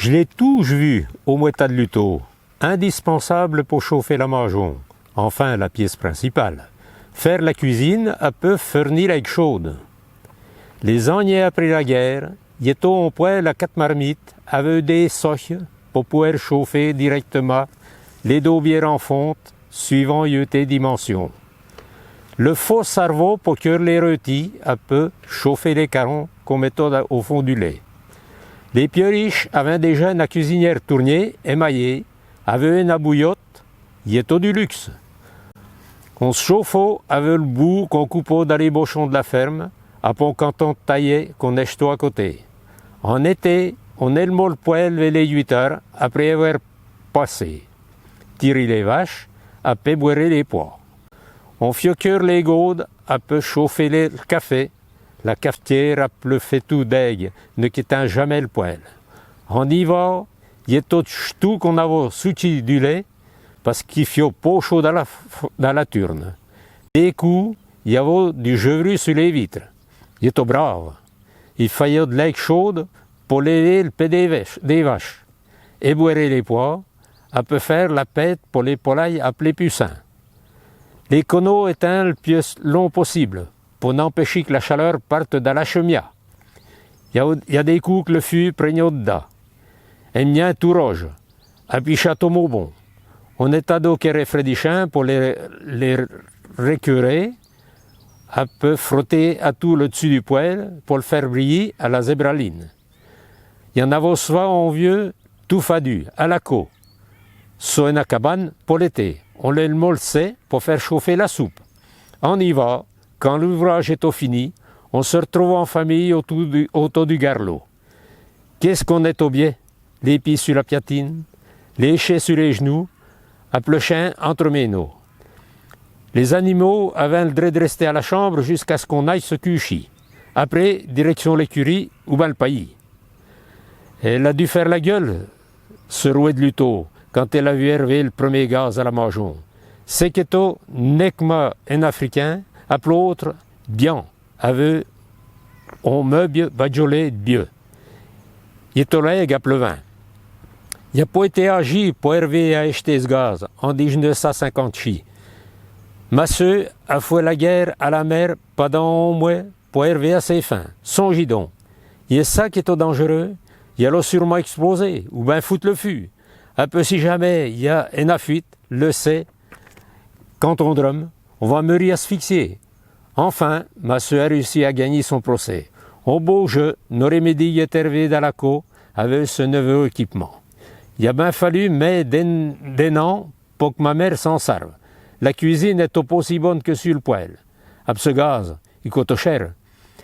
Je l'ai toujours vu au moita de Luto, indispensable pour chauffer la maison, enfin la pièce principale. Faire la cuisine à peu fournir avec chaude. Les années après la guerre, il était en poêle à 4 marmites avec des socs pour pouvoir chauffer directement les deux bières en fonte suivant les dimensions. Le faux cerveau pour cuire les rôtis à peu chauffer les carons qu'on mettait au fond du lait. Les plus riches avaient déjà une cuisinière tournée, émaillée, avaient une bouillotte, il était du luxe. On se chauffait avec le bout qu'on coupait dans les bochons de la ferme, après quand on taillait qu'on achetait à côté. En été, on élevait le poêle vers les 8 heures après avoir passé. Tirer les vaches, après boire les pois. On fit cuire les gaudes, après chauffer le café. La cafetière a le fait tout d'aigle, ne quittant jamais le poêle. En hiver, il y a tout qu'on avait souti du lait, parce qu'il fit pas chaud dans la turne. Des coups, il y avait du chevru sur les vitres. Il était brave. Il fallait de l'air chaude pour lever le pied des vaches. Et boire les pois, à peut faire la pète pour les poulailles appelés pucins. Les coneaux étaient le plus long possible, pour n'empêcher que la chaleur parte dans la chemia. Il y a des coups que le fût prenait dedans. Et mien tout rouge, et puis château bon. On était d'eau qui réfléchissant pour les récurer, à peu frotter à tout le dessus du poêle pour le faire briller à la zébraline. Il y en avait souvent en vieux, tout fadu, à la co. Soit une cabane pour l'été. On le molsait pour faire chauffer la soupe. En hiver, quand l'ouvrage était fini, on se retrouvait en famille autour du garlot. Qu'est-ce qu'on est au biais? Les pieds sur la piatine, les chais sur les genoux, à le chien entre ménos. Les animaux avaient le droit de rester à la chambre jusqu'à ce qu'on aille se coucher. Après, direction l'écurie ou bien le pays. Elle a dû faire la gueule, ce rouet de Luto, quand elle a vu herver le premier gaz à la maison. C'est que nekma un Africain, à l'autre, bien, avec un meuble bajolé de bieux. Il est collègue à plevin. Il n'a pas été agi pour herver à acheter ce gaz en 1950 chi. Masseux a fait la guerre à la mer pendant un mois pour herver à ses fins. Songez donc. Il est ça qui est dangereux. Il a sûrement explosé ou bien foutre le fût. Un peu si jamais il y a une fuite, le sait, quand on drum, on va mourir asphyxié. Enfin, ma soeur a réussi à gagner son procès. Au beau jeu, nos remédies est hervé dans la co avec ce nouveau équipement. Il a bien fallu mais des ans pour que ma mère s'en serve. La cuisine est pas aussi bonne que sur le poêle. Ab ce gaz, il coûte cher.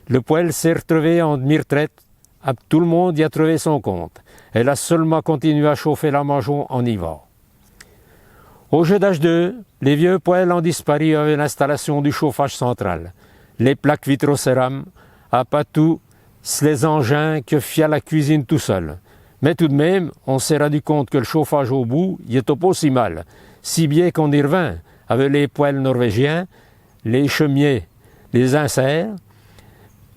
Le poêle s'est retrouvé en demi-retraite. Tout le monde y a trouvé son compte. Elle a seulement continué à chauffer la maison en hiver. Au jeu d'âge 2, les vieux poêles ont disparu avec l'installation du chauffage central. Les plaques vitrocérame, à pas tout, les engins que fit la cuisine tout seul. Mais tout de même, on s'est rendu compte que le chauffage au bout, il était pas si mal. Si bien qu'on y revint avec les poêles norvégiens, les chemiers, les inserts.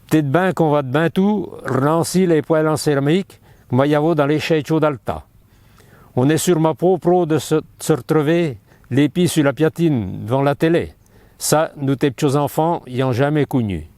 Peut-être bien qu'on va de bain tout relancer les poêles en céramique, comme il y avait dans les chaises d'Alta. On est sûrement pas pro de se retrouver les pieds sur la piatine devant la télé. Ça, nous, tes petits enfants, y ont jamais connu.